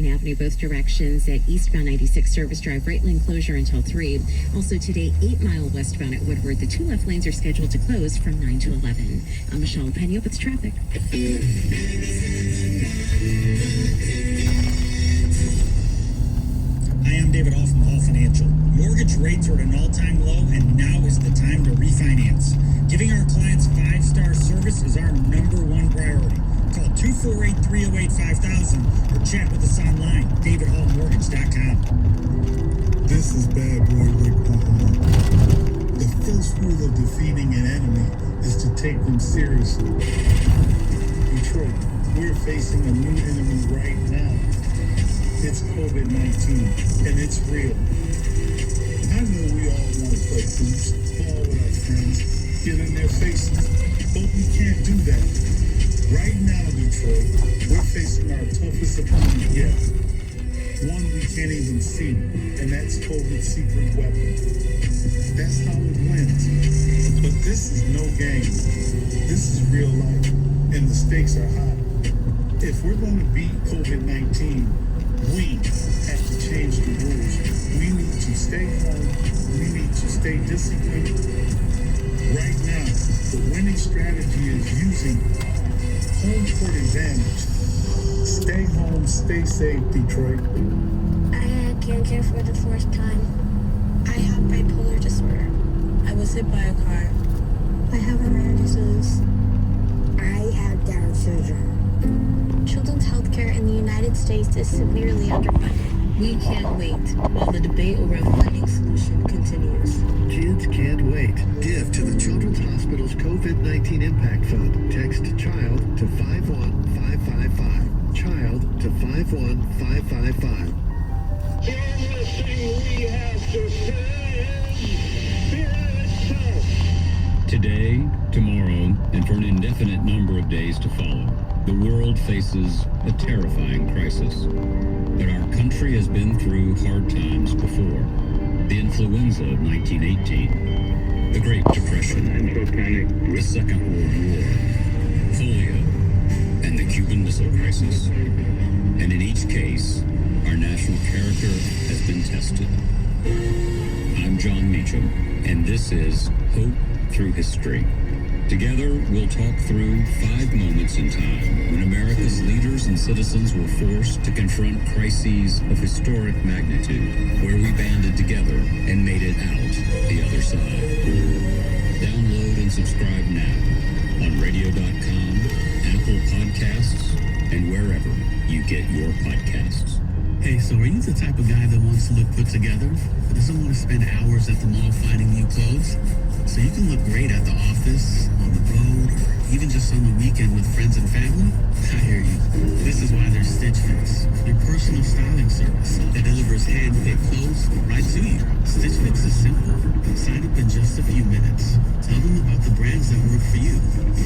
Michigan Avenue, both directions at eastbound 96 Service Drive, right lane closure until 3. Also today, 8 Mile westbound at Woodward. The 2 left lanes are scheduled to close from 9 to 11. I'm Michelle Pena with traffic. Hi, I'm David Hall from Hall Financial. Mortgage rates are at an all-time low, and now is the time to refinance. Giving our clients 5-star service is our #1 priority. Call 248-308-5000 or chat with us online, davidhallmortgage.com. This is Bad Boy Rick Butler. The first rule of defeating an enemy is to take them seriously. Detroit, we're facing a new enemy right now. It's COVID-19, and it's real. I know we all want to play hoops, ball with our friends, get in their faces, but we can't do that. Right now, Detroit, we're facing our toughest opponent yet. One we can't even see, and that's COVID's secret weapon. That's how it wins. But this is no game. This is real life, and the stakes are high. If we're going to beat COVID-19, we have to change the rules. We need to stay home. We need to stay disciplined. Right now, the winning strategy is using home court advantage. Stay home, stay safe, Detroit. I had cancer for the first time. I have bipolar disorder. I was hit by a car. I have a rare disease. I have Down syndrome. Children's healthcare in the United States is severely underfunded. We can't wait while the debate over a funding solution continues. Kids can't wait. Give to the Children's Hospital's COVID-19 Impact Fund. Text CHILD to 51555. CHILD to 51555. Today, tomorrow, and for an indefinite number of days to follow, the world faces a terrifying crisis. But our country has been through hard times before. The influenza of 1918, the Great Depression, the Second World War, polio, and the Cuban Missile Crisis. And in each case, our national character has been tested. I'm John Meacham, and this is Hope Through History. Together, we'll talk through 5 moments in time when America's leaders and citizens were forced to confront crises of historic magnitude, where we banded together and made it out the other side. Download and subscribe now on radio.com, Apple Podcasts, and wherever you get your podcasts. Hey, so are you the type of guy that wants to look put together, but doesn't want to spend hours at the mall finding new clothes? So you can look great at the office, on the road, or even just on the weekend with friends and family? I hear you. This is why there's Stitch Fix, your personal styling service that delivers hand-picked clothes right to you. Stitch Fix is simple. Sign up in just a few minutes. Tell them about the brands that work for you,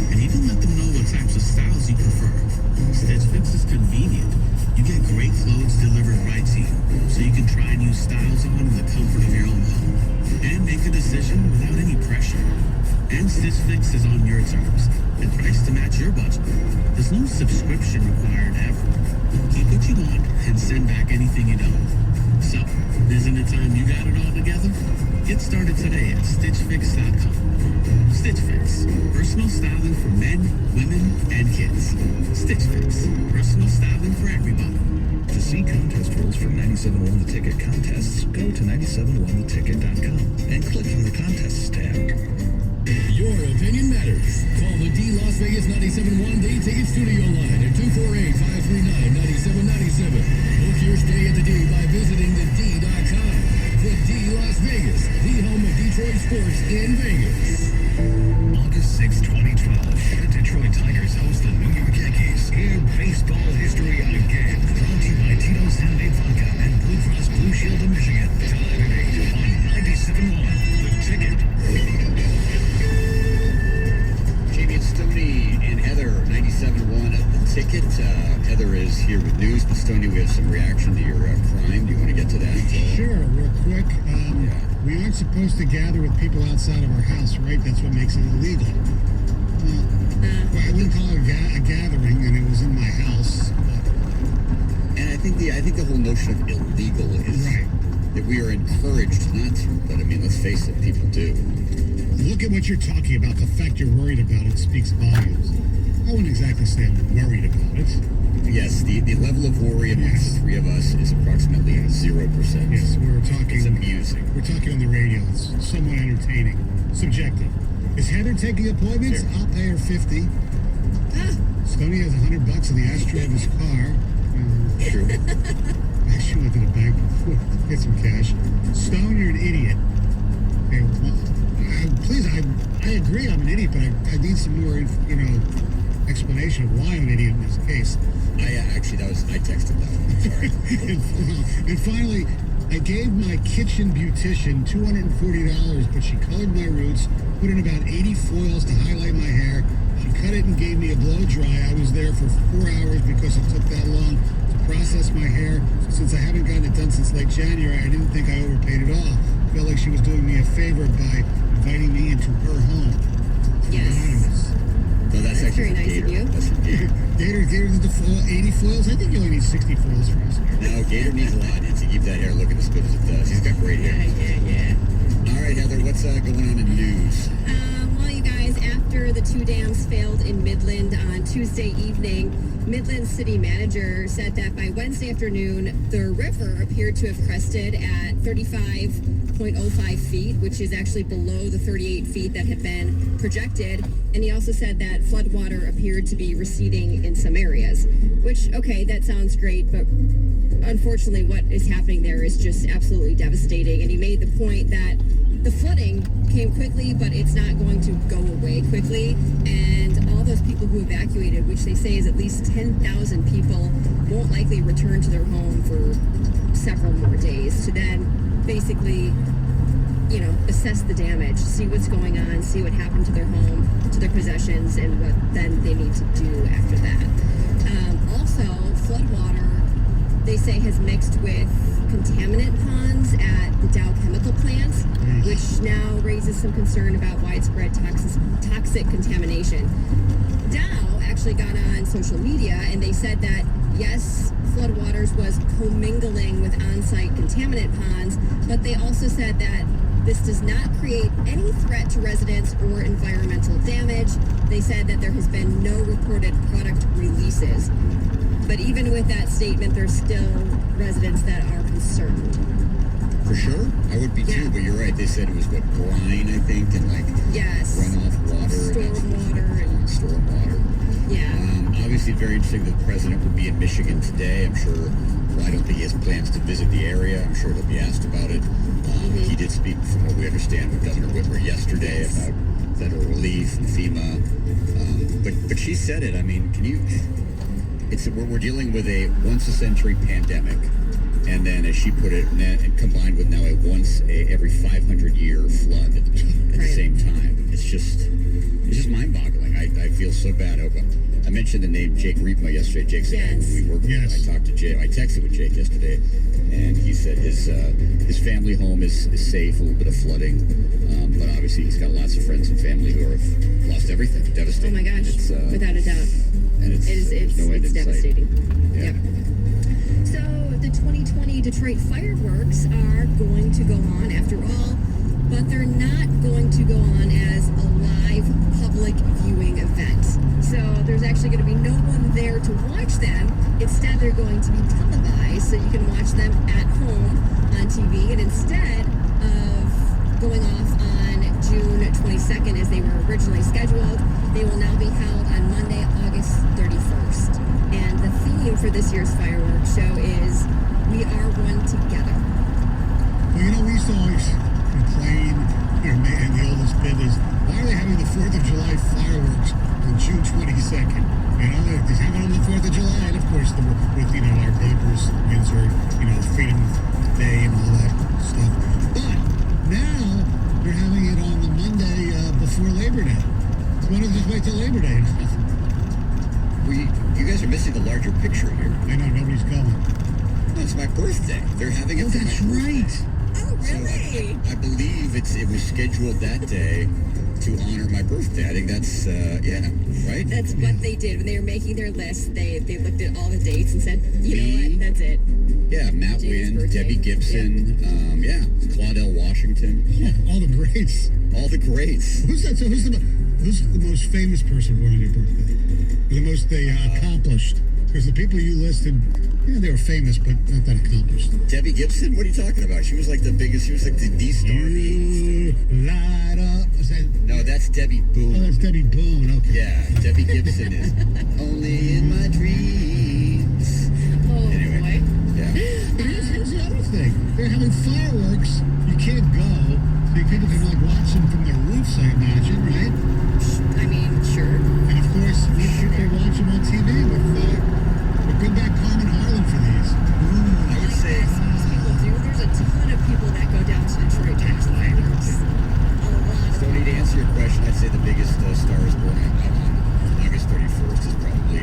and even let them know what types of styles you prefer. Stitch Fix is convenient. You get great clothes delivered right to you, so you can try new styles on in the comfort of your own home and make a decision without any pressure. And Stitch Fix is on your terms and priced to match your budget. There's no subscription required ever. Keep what you want and send back anything you don't. So, isn't it time you got it all together? Get started today at StitchFix.com. Stitch Fix, personal styling for men, women, and kids. Stitch Fix, personal styling for everybody. To see contest rules for 97.1 The Ticket contests, go to 97onetheticket.com and click on the Contests tab. Your opinion matters. Call the D Las Vegas 97.1 Day Ticket Studio line at 248-539-9797. Book your stay at the D by visiting thed.com. The D Las Vegas, the home of Detroit sports in Vegas. August 6, 2012, the Detroit Tigers host the New York Yankees. Hear baseball history again. Brought to you by Tito's Handmade Vodka and Blue Cross Blue Shield of Michigan. Time and 8 on 97.1 The Ticket. Jamie and Stoney and Heather, 97.1 The Ticket. Heather is here with news. But Stoney, we have some reaction to your crime. Do you want to get to that? Sure, real quick. We aren't supposed to gather with people outside of our house, right? That's what makes it illegal. Well, I wouldn't call it a gathering, and it was in my house. And I think the whole notion of illegal is that we are encouraged not to. But I mean, let's face it, people do. Look at what you're talking about. The fact you're worried about it speaks volumes. I wouldn't exactly say I'm worried about it. Yes, the level of worry amongst the three of us is approximately 0%. Yes, we're talking. It's amusing. We're talking on the radio. It's somewhat entertaining. Subjective. Is Heather taking appointments? Sure. I'll pay her 50. Stoney has $100 in the ashtray of his car. True. I actually went to the bank before to get some cash. Stone, you're an idiot. Okay, well, please, I agree I'm an idiot, but I need some more, explanation of why I'm an idiot in this case. I texted that one. Sorry. and finally, I gave my kitchen beautician $240, but she colored my roots, put in about 80 foils to highlight my hair. She cut it and gave me a blow dry. I was there for 4 hours because it took that long to process my hair. Since I haven't gotten it done since late January, I didn't think I overpaid at all. Felt like she was doing me a favor by inviting me into her home. Yes. Anonymous. No, that's actually very nice Gator. of you. That's from Gator. Gator did the 80 foils? I think you only need 60 foils for us. No, Gator needs a lot to keep that hair looking as good as it does. He's got great hair. Yeah. All right, Heather, what's going on in news? Well, you guys, after the two dams failed in Midland on Tuesday evening, Midland city manager said that by Wednesday afternoon, the river appeared to have crested at 35.05 feet, which is actually below the 38 feet that had been projected. And he also said that floodwater appeared to be receding in some areas, which, okay, that sounds great, but unfortunately what is happening there is just absolutely devastating. And he made the point that the flooding came quickly, but it's not going to go away quickly. And all those people who evacuated, which they say is at least 10,000 people, won't likely return to their home for several more days to then basically, assess the damage, see what's going on, see what happened to their home, to their possessions, and what then they need to do after that. Also, floodwater, they say, has mixed with contaminant ponds at the Dow chemical plants, which now raises some concern about widespread toxic contamination. Dow actually got on social media and they said that, yes, floodwaters was commingling with on-site contaminant ponds, but they also said that this does not create any threat to residents or environmental damage. They said that there has been no reported product releases. But even with that statement, there's still residents that are concerned. For sure. I would be too, but you're right. They said it was brine, I think, and runoff water. Storm water. Yeah. Obviously very interesting that the president will be in Michigan today. I'm sure, I don't think he has plans to visit the area. I'm sure he'll be asked about it. He did speak, from what we understand, with Governor Whitmer yesterday about federal relief and FEMA. But she said it. I mean, we're dealing with a once-a-century pandemic. And then, as she put it, and combined with now every 500-year flood at the same time. It's just mind-boggling. I feel so bad. I mentioned the name Jake Riepma yesterday. Jake's the guy who we work with. I talked to Jake. I texted with Jake yesterday, and he said his family home is safe. A little bit of flooding, but obviously he's got lots of friends and family who have lost everything. Devastating. Oh my gosh! Without a doubt. And it's devastating. Yeah. Yep. So the 2020 Detroit fireworks are going to go on after all, but they're not going to go on as a live public viewing event. So there's actually going to be no one there to watch them. Instead, they're going to be televised, so you can watch them at home on TV. And instead of going off on June 22nd as they were originally scheduled, they will now be held on Monday, August 31st. And the theme for this year's fireworks show is "We Are One Together." Well, we used to always complain, and the oldest bit is, why are they having the 4th of July fireworks on June 22nd? They're just having it on the 4th of July, and of course, with our papers insert, Freedom Day and all that stuff. But now they're having it on the Monday before Labor Day. So why don't just wait till Labor Day? You guys are missing the larger picture here. I know, nobody's going. No, it's my birthday. They're having it for that's my birthday. right. Oh, really? So I believe it was scheduled that day, to honor my birthday. I think that's, right? That's what they did when they were making their list. They looked at all the dates and said, you know what, that's it. Yeah, Matt Jane's Wynn, birthday. Debbie Gibson, Claudel Washington. All the greats. All the greats. Who's the most famous person born on your birthday? The most accomplished? Because the people you listed, they were famous, but not that accomplished. Debbie Gibson? What are you talking about? She was like the biggest, she was like the star. You light up. Is that... No, that's Debbie Boone. Oh, that's Debbie Boone. Okay. Yeah, Debbie Gibson is only in my dreams. Oh, Anyway. boy. Yeah. Here's the other thing. They're having fireworks. You can't go. So people can watch them from their roofs, I imagine, right? I mean, sure. And of course, people watch them on TV with good back Carmen Harlan for these. I would say. Most people do. There's a ton of people that go down to Detroit to watch fireworks. A lot. Don't need to answer your question. I'd say the biggest stars born on August 31st is probably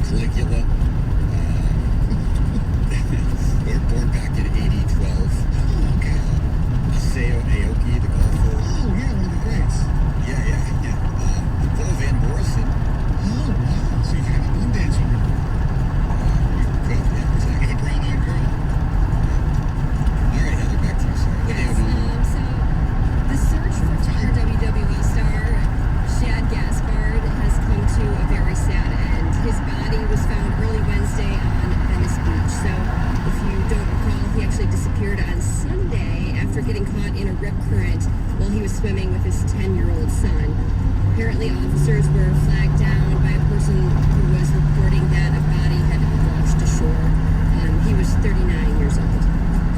Caligula. born back in 8012. Oh, okay. Aseo Aoki, the golfer. Oh, yeah, one of the greats. Yeah. Paul Van Morrison. Oh, wow. So you can have one dance with her. Good, yeah, exactly. With a brown-eyed girl. All right, Heather, back to you. Sorry. Yes, so the search for former WWE star Shad Gaspard has come to a very sad end. His body was found early Wednesday on Venice Beach. So if you don't recall, he actually disappeared on Sunday after getting caught in a rip current while he was swimming with his 10-year-old son. Apparently, officers were flagged down by a person who was reporting that a body had washed ashore. He was 39 years old.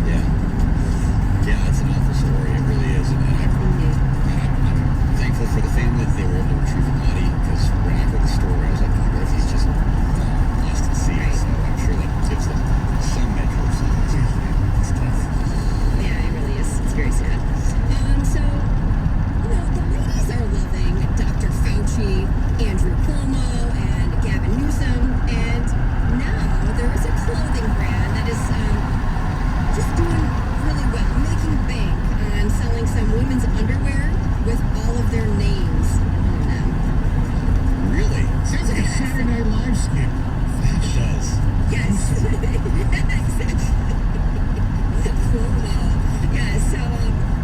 Yeah, it's an awful story. It really is. And I'm thankful for the family that they were able to retrieve the body, because when I heard the story, I was like, what if he's just lost at sea? So I'm sure that gives them some measure of solace. It's tough. Yeah, it really is. It's very sad. So, the ladies are loving Dr. Fauci, Andrew Cuomo, and Gavin Newsom, and now there is a clothing brand that is just doing really well, making bank on selling some women's underwear with all of their names on them. Really? Sounds like a Saturday Night Live skit. It does. Yes. Exactly. Cuomo. Yeah, so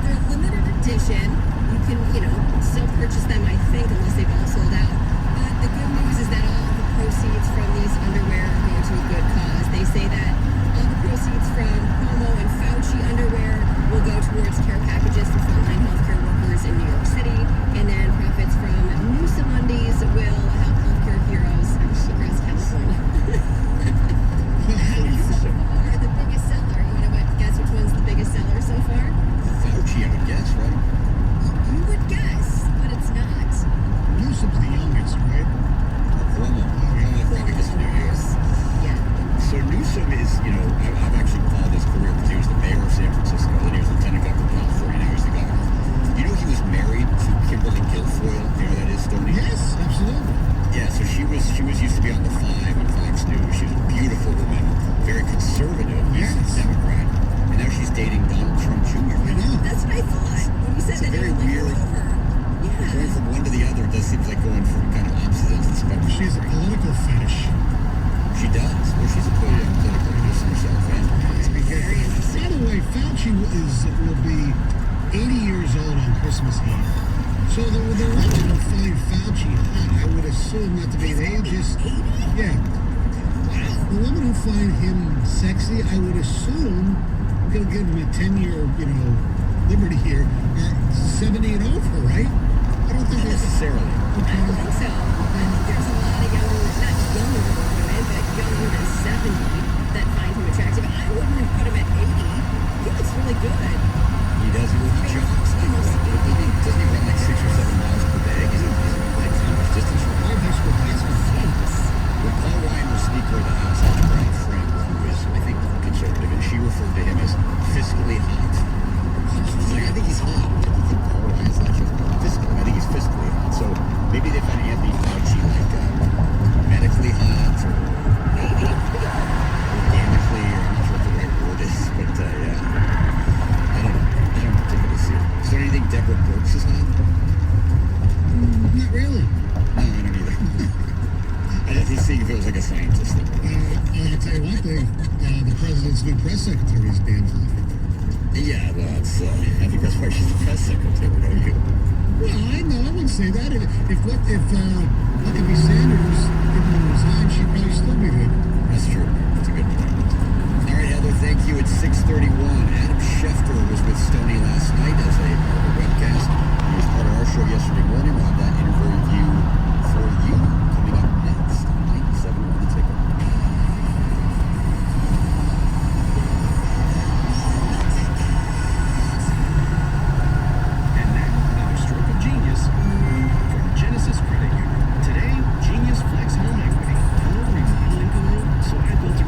they're limited edition. You can, still purchase them, I think, unless they've all sold out. But the good news is that all the proceeds from these underwear go to a good cause. They say that all the proceeds from Cuomo and Fauci underwear will go towards care packages for frontline healthcare workers in New York City, and then profits from Newsom undies will help healthcare heroes across California. So far, the biggest seller. You want to guess which one's the biggest seller so far? Fauci, I would guess, right? You would guess, but it's not. Newsom's the youngest, right? Cuomo. Cuomo probably because of New York. Yeah. So Newsom is, I've actually followed his career because he was the mayor of San Francisco, then he was lieutenant governor of California, now he's the governor. You know he was married to Kimberly Guilfoyle. You know who that is, Stoney? Yes, absolutely. Yeah, so she was used to be on the Five on Fox News. She was a beautiful woman, very conservative, Yes. Democrat, and now she's dating Donald Trump Jr. I know. That's what I thought. When you said It's a that, very I was like, weird- over. Yeah. Going from one to the other does seem like going from kind of opposite ends of the spectrum. She has a political fetish. She does. Well, she's a political producer herself, and Very interesting. By the way, Fauci will be 80 years old on Christmas Eve. So the women who find Fauci hot, I would assume, not to be ageist. Yeah. The women who find him sexy, I would assume, they'll give him a 10-year, liberty here, are 70 and over, right? I don't think not that's necessarily. I don't think so. I think there's a lot of not younger women, but younger than 70 that find him attractive. I wouldn't have put him at 80. He looks really good. He does. He jogs. Doesn't he run like 6 or 7 miles per day? He's a like college distance runner. high school basketball. When Paul Ryan was Speaker of the House, I had a friend who is, I think, conservative, and she referred to him as fiscally hot. She's like, I think he's hot. I don't think Paul Ryan's like fiscally. I think he's fiscally hot. So maybe they find Anthony Fauci like medically hot, or Maybe. the press secretary's damn fine. Yeah, well, it's, I think that's why she's the press secretary, don't you? Well, I wouldn't say that. If Huckabee Sanders didn't resign, she'd probably still be there. That's true. That's a good point. All right, Heather, thank you. It's 6:31. Adam Schefter was with Stoney last night as a webcast. He was part of our show yesterday morning. We'll have that interview for you coming up next on 97 on the Ticket. And now, our stroke of genius from Genesis Credit Union. Today, Genius Flex Home Equity. Home remodeling guru, so I built a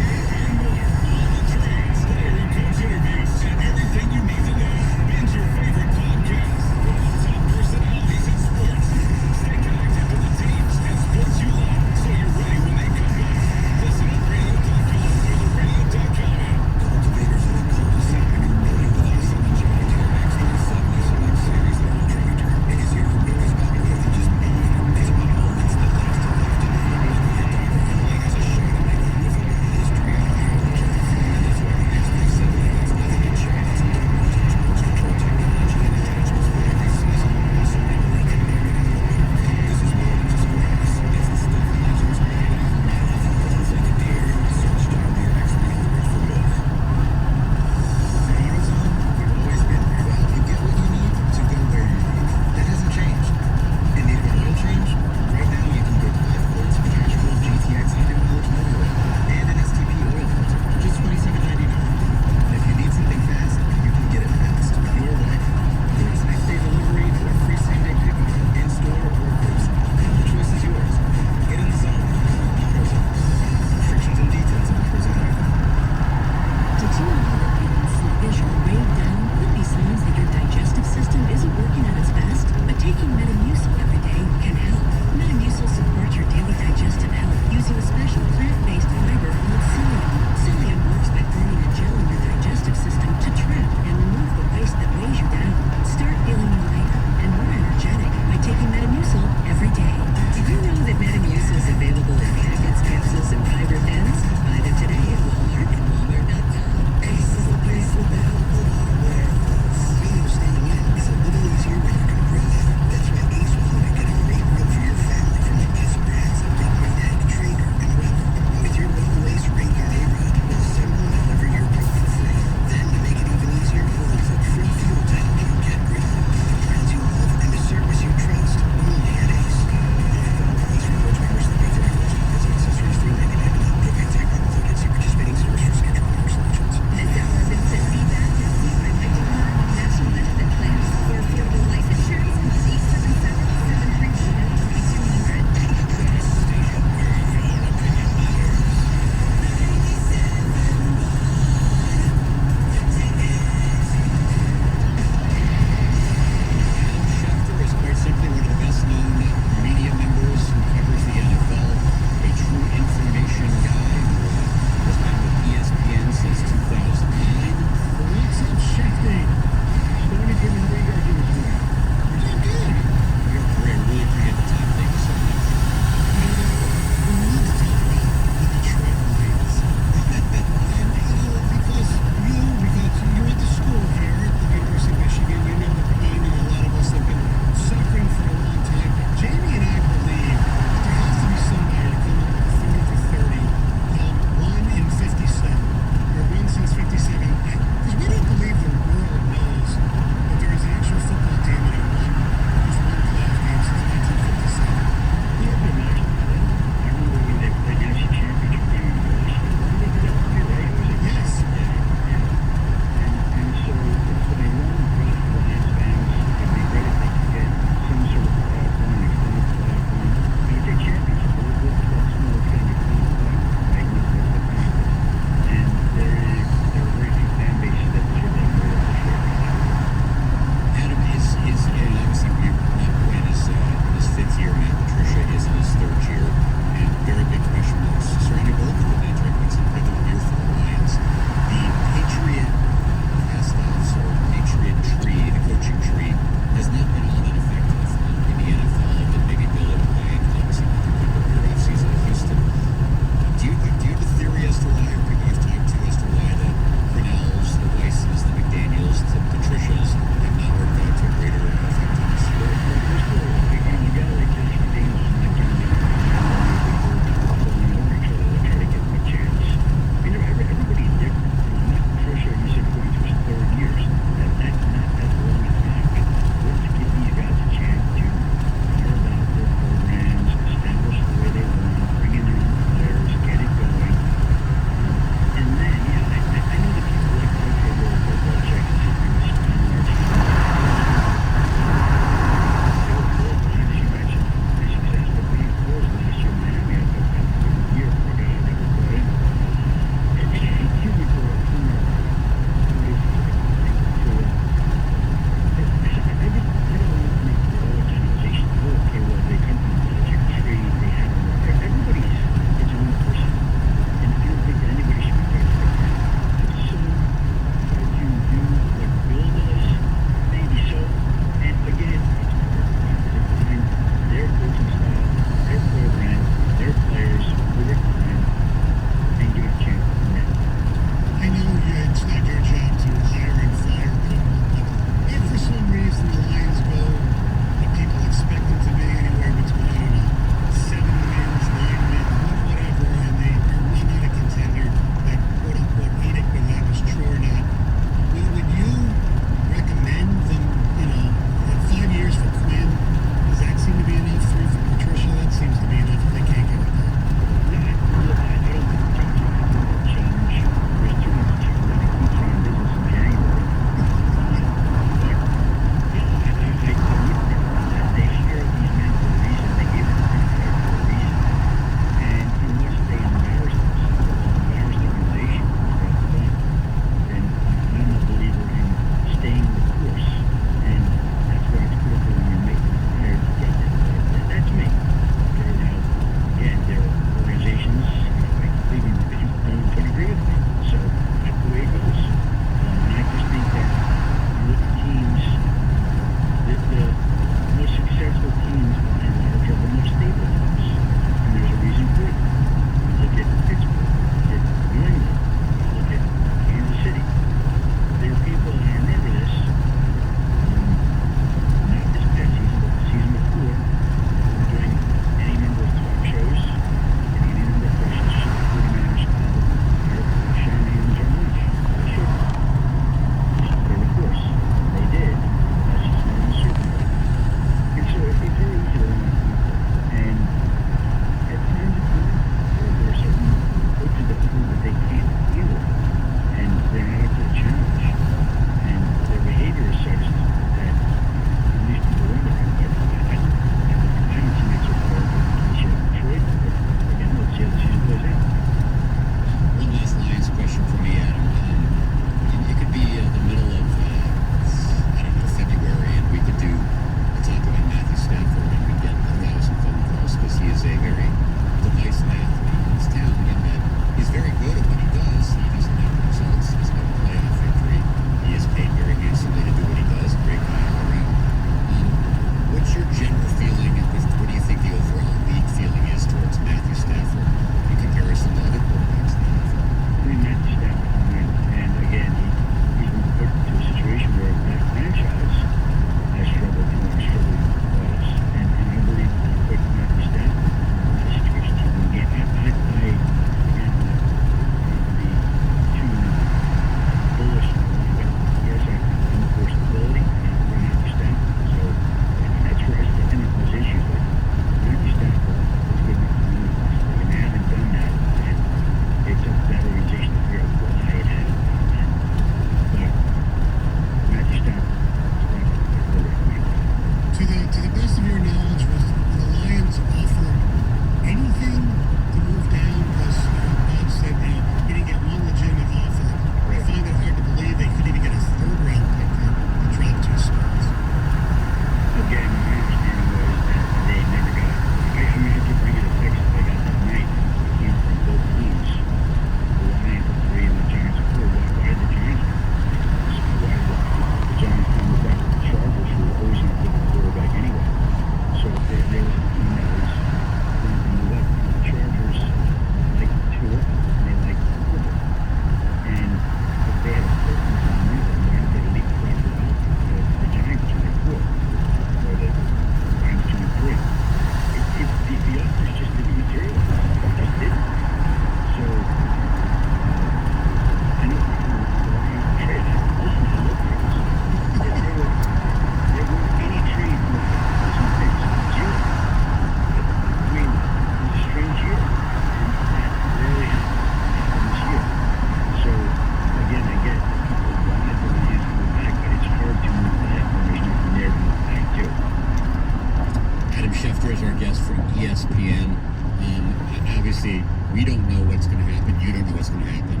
obviously, we don't know what's going to happen. You don't know what's going to happen.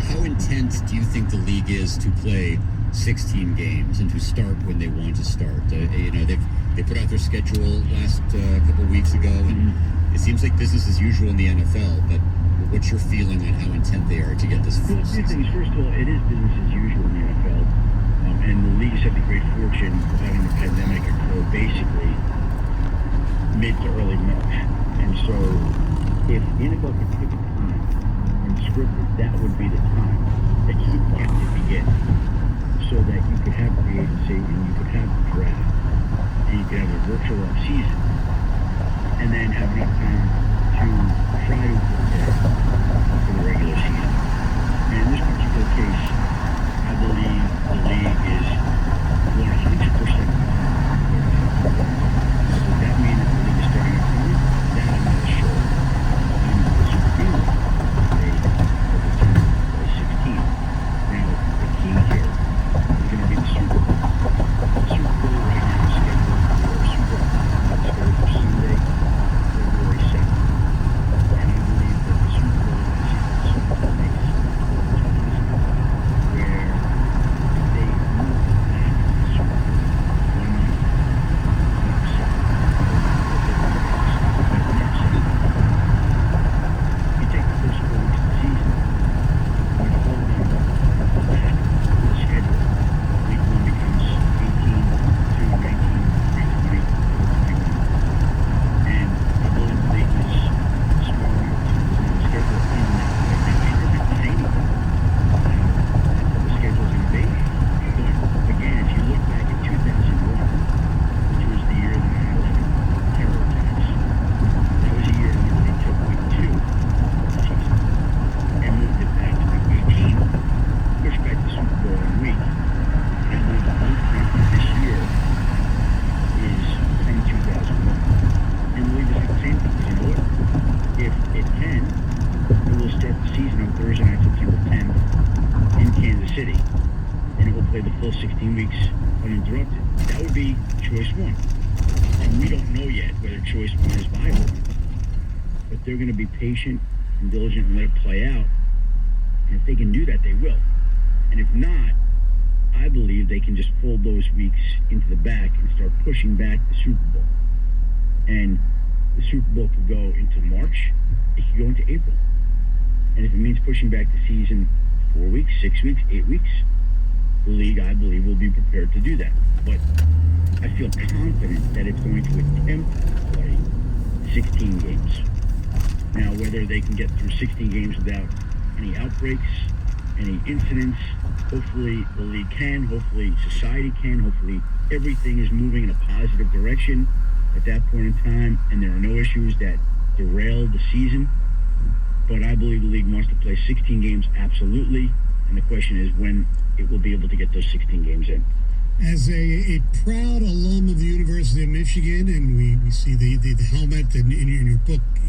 How intense do you think the league is to play 16 games and to start when they want to start? They put out their schedule last couple of weeks ago, and it seems like business as usual in the NFL. But what's your feeling on how intent they are to get this? Well, two things. First of all, it is business as usual in the NFL, and the league has had the great fortune of having the pandemic occur basically mid to early March. And so, if the NFL could pick a time and script it, that would be the time that you want to begin, so that you could have free agency and you could have the draft and you could have a virtual off season, and then have enough time to try to prepare for the regular season. And in this particular case, I believe the league is 100% does that mean that the league is starting at home? That I'm not sure. The Super Bowl made over 16. Now, the key here is going to be the Super Bowl. The Super Bowl right now is scheduled for Sunday, February 2nd. And I believe that the Super Bowl is the Super Bowl makes where if they move back the Super Bowl 1 month, I'm upset. You take the first 4 weeks of the season, and you hold them back to the schedule. Week 1 becomes 18, 2, 19, 3, 20, 21. And I believe the league is smart enough to design the schedule in that way. Now, it doesn't say anything what the schedule is going to be. But again, if you look back at 2001, which was the year of the 9/11 terror attacks, that was a year where they took week 2 of the season and moved it back to week 18, pushed back the Super Bowl 1 week. And I believe the blueprint for this year is from 2001. And the league is like the same thing. You know what? If it can, it will start the season on Thursday night, September 10th in Kansas City. And it will play the full 16 weeks uninterrupted. That would be choice 1. And we don't know yet whether choice 1 is viable. But they're going to be patient and diligent and let it play out. And if they can do that, they will. And if not, I believe they can just fold those weeks into the back and start pushing back the Super Bowl. And the Super Bowl could go into March. It could go into April. And if it means pushing back the season 4 weeks, 6 weeks, 8 weeks, the league, I believe, will be prepared to do that. But I feel confident that it's going to attempt to play 16 games. Now, whether they can get through 16 games without any outbreaks, any incidents, hopefully the league can, hopefully society can, hopefully everything is moving in a positive direction at that point in time, and there are no issues that derail the season. But I believe the league wants to play 16 games, absolutely. And the question is when it will be able to get those 16 games in. As a proud alum of the University of Michigan, and we see the helmet in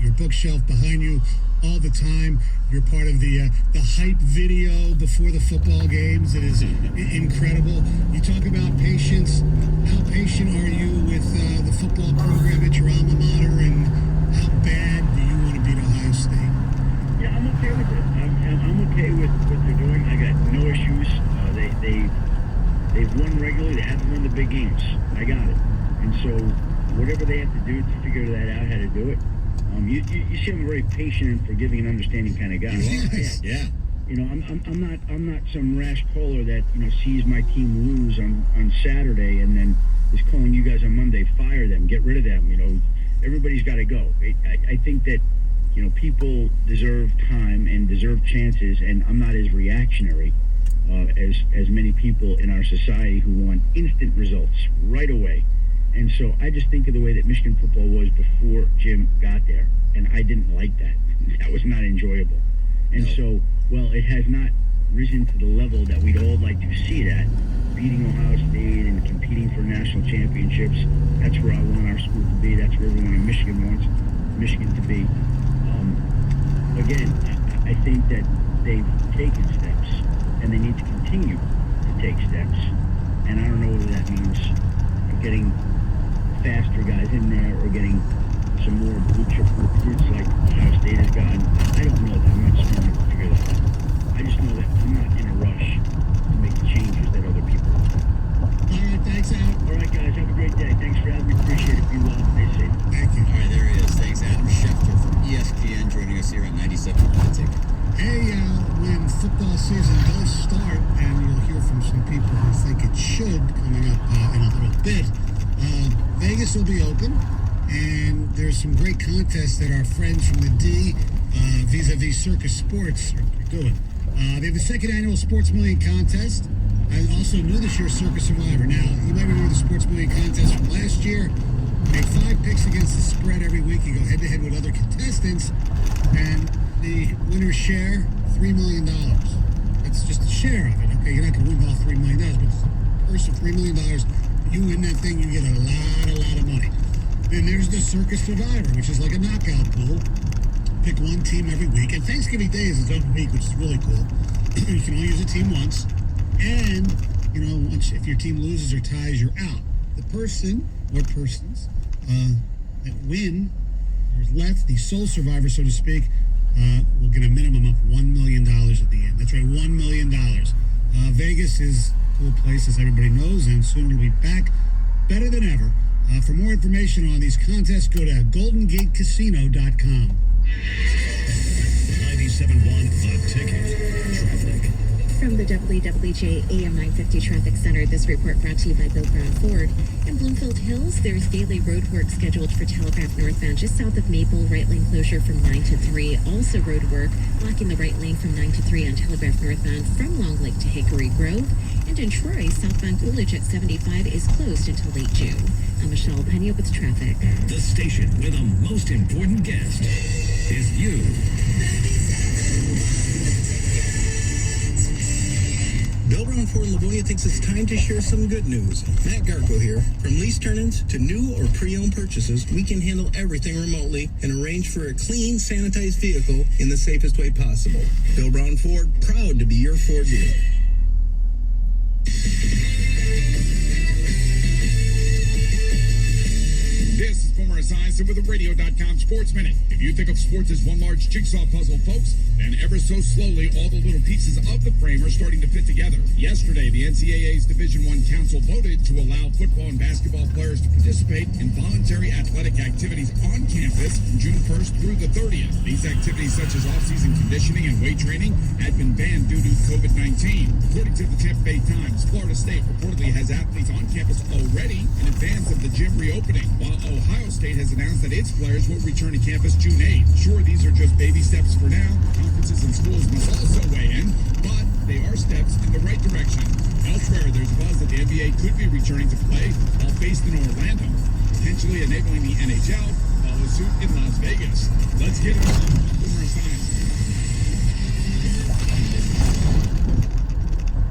your bookshelf behind you all the time. You're part of the hype video before the football games. It is incredible. You talk about patience. How patient are you with the football program at your alma mater, and how bad do you want to beat Ohio State? Yeah, I'm okay with it. I'm okay with what they're doing. I got no issues. They've won regularly. They haven't won the big games. I got it. And so whatever they have to do to figure that out, how to do it. You see, I'm a very patient and forgiving and understanding kind of guy. Yes. Yeah. You know, I'm not some rash caller that, you know, sees my team lose on Saturday and then is calling you guys on Monday, fire them, get rid of them. You know, everybody's got to go. I think that, you know, people deserve time and deserve chances, and I'm not as reactionary as many people in our society who want instant results right away. And so I just think of the way that Michigan football was before Jim got there, and I didn't like that. That was not enjoyable. And so, well, it has not risen to the level that we'd all like to see it at, beating Ohio State and competing for national championships. That's where I want our school to be. That's where everyone in Michigan wants Michigan to be. Again, I think that they've taken steps, and they need to continue to take steps. And I don't know whether that means getting faster guys in there or getting some more blue chip recruits like Ohio State Vegas here on 97 on the ticket. Hey, when football season does start, and you'll hear from some people who think it should coming up in a little bit, Vegas will be open, and there's some great contests that our friends from the D, vis-a-vis Circus Sports, are doing. They have the second annual Sports Million Contest. I also new this year's Circus Survivor. Now, you might remember the Sports Million Contest from last year. Make 5 picks against the spread every week. You go head-to-head with other contestants, and the winners share $3 million. That's just a share of it. Okay, you're not going to win all $3 million, but first of $3 million, you win that thing, you get a lot of money. Then there's the Circus Survivor, which is like a knockout pool. Pick one team every week, and Thanksgiving Day is its own week, which is really cool. You can only use a team once, and once if your team loses or ties, you're out. The person or persons that win or is left, the sole survivor, so to speak, will get a minimum of $1 million at the end. That's right, $1 million. Vegas is a cool place, as everybody knows, and soon we'll be back better than ever. For more information on these contests, go to GoldenGateCasino.com. 97.1 The Ticket. Traffic. From the WWJ AM 950 Traffic Center, this report brought to you by Bill Brown Ford. In Bloomfield Hills, there's daily road work scheduled for Telegraph northbound just south of Maple, right lane closure from 9 to 3. Also road work blocking the right lane from 9 to 3 on Telegraph northbound from Long Lake to Hickory Grove. And in Troy, southbound Coolidge at 75 is closed until late June. I'm Michelle Pena with traffic. The station where the most important guest is you. Bill Brown Ford Livonia thinks it's time to share some good news. Matt Garko here. From lease turn-ins to new or pre-owned purchases, we can handle everything remotely and arrange for a clean, sanitized vehicle in the safest way possible. Bill Brown Ford, proud to be your Ford dealer. This is Boomer Esiason with the Radio.com Sports Minute. If you think of sports as one large jigsaw puzzle, folks, then ever so slowly, all the little pieces of the frame are starting to fit together. Yesterday, the NCAA's Division I Council voted to allow football and basketball players to participate in voluntary athletic activities on campus from June 1st through the 30th. These activities, such as off-season conditioning and weight training, had been banned due to COVID-19. According to the Tampa Bay Times, Florida State reportedly has athletes on campus already in advance of the gym reopening, while Ohio State has announced that its players will return to campus June 8th. Sure, these are just baby steps for now. Conferences and schools must also weigh in, but they are steps in the right direction. Elsewhere, there's buzz that the NBA could be returning to play while based in Orlando, potentially enabling the NHL to follow suit in Las Vegas. Let's get it on. Boomer Esiason.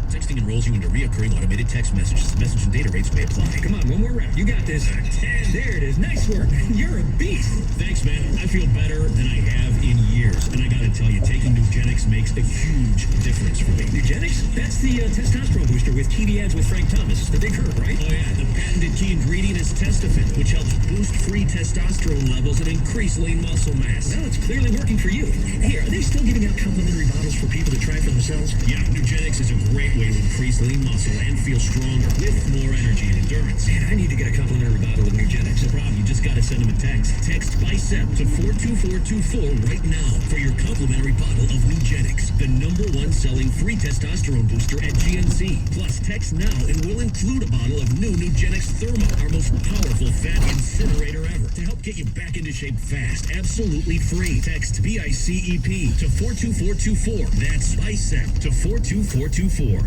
Texting enrolls you into reoccurring automated text messages. Message and data rates may apply. Come on, one more round. You got this. 10. There it is. Nice work. You're a beast. Thanks, man. I feel better than I have in years. And I gotta tell you, taking Nugenix makes a huge difference for me. Nugenix? That's the testosterone booster with TV ads with Frank Thomas. The big hurt, right? Oh yeah, the patented key ingredient is Testofen, which helps boost free testosterone levels and increase lean muscle mass. Well, it's clearly working for you. Hey, are they still giving out complimentary bottles for people to try for themselves? Yeah, Nugenix is a great way to increase lean muscle and feel stronger with more energy and endurance. Man, I need to get a complimentary bottle of Nugenix. No problem. You just gotta send them a text. Text BICEP to 42424 right now for your complimentary bottle of Nugenix, the #1 selling free testosterone booster at GNC. Plus, text now and we'll include a bottle of new Nugenix Thermo, our most powerful fat incinerator ever, to help get you back into shape fast. Absolutely free. Text BICEP to 42424. That's BICEP to 42424.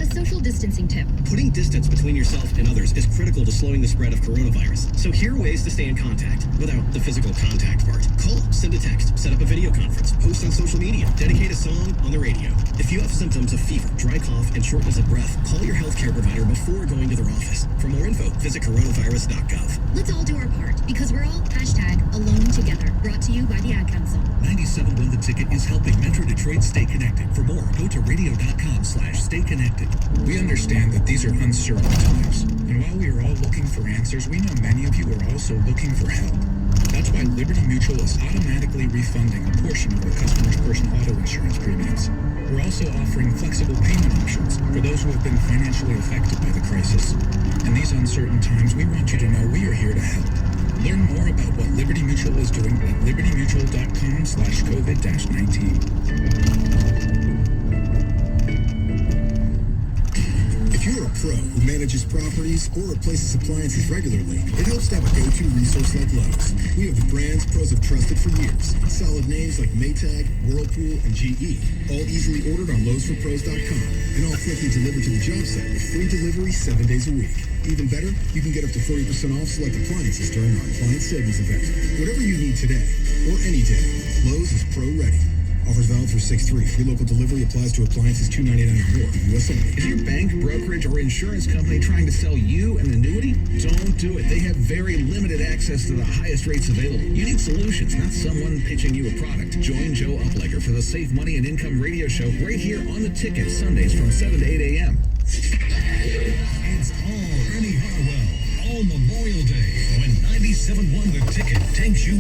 A social distancing tip. Putting distance between yourself and others is critical to slowing the spread of coronavirus. So here are ways to stay in contact without the physical contact part. Call, send a text, set up a video conference, post on social media, dedicate a song on the radio. If you have symptoms of fever, dry cough, and shortness of breath, call your healthcare provider before going to their office. For more info, visit coronavirus.gov. Let's all do our part because we're all #AloneTogether. Brought to you by the Ad Council. 97.1 The Ticket is helping Metro Detroit stay connected. For more, go to radio.com/stay connected. We understand that these are uncertain times, and while we are all looking for answers, we know many of you are also looking for help. That's why Liberty Mutual is automatically refunding a portion of the customer's personal auto insurance premiums. We're also offering flexible payment options for those who have been financially affected by the crisis. In these uncertain times, we want you to know we are here to help. Learn more about what Liberty Mutual is doing at libertymutual.com/COVID-19. If you're a pro who manages properties or replaces appliances regularly, it helps to have a go-to resource like Lowe's. We have the brands pros have trusted for years. Solid names like Maytag, Whirlpool, and GE. All easily ordered on Lowe'sForPros.com. And all quickly delivered to the job site with free delivery 7 days a week. Even better, you can get up to 40% off select appliances during our appliance savings event. Whatever you need today, or any day, Lowe's is pro-ready. Offers valid through 6/3. Free local delivery applies to appliances $2.99 or more. U.S. only. Is your bank, brokerage, or insurance company trying to sell you an annuity? Don't do it. They have very limited access to the highest rates available. You need solutions, not someone pitching you a product. Join Joe Uplegger for the Save Money and Income radio show right here on The Ticket, Sundays from 7 to 8 a.m. It's all Ernie Harwell, all Memorial Day, when 97.1 The Ticket takes you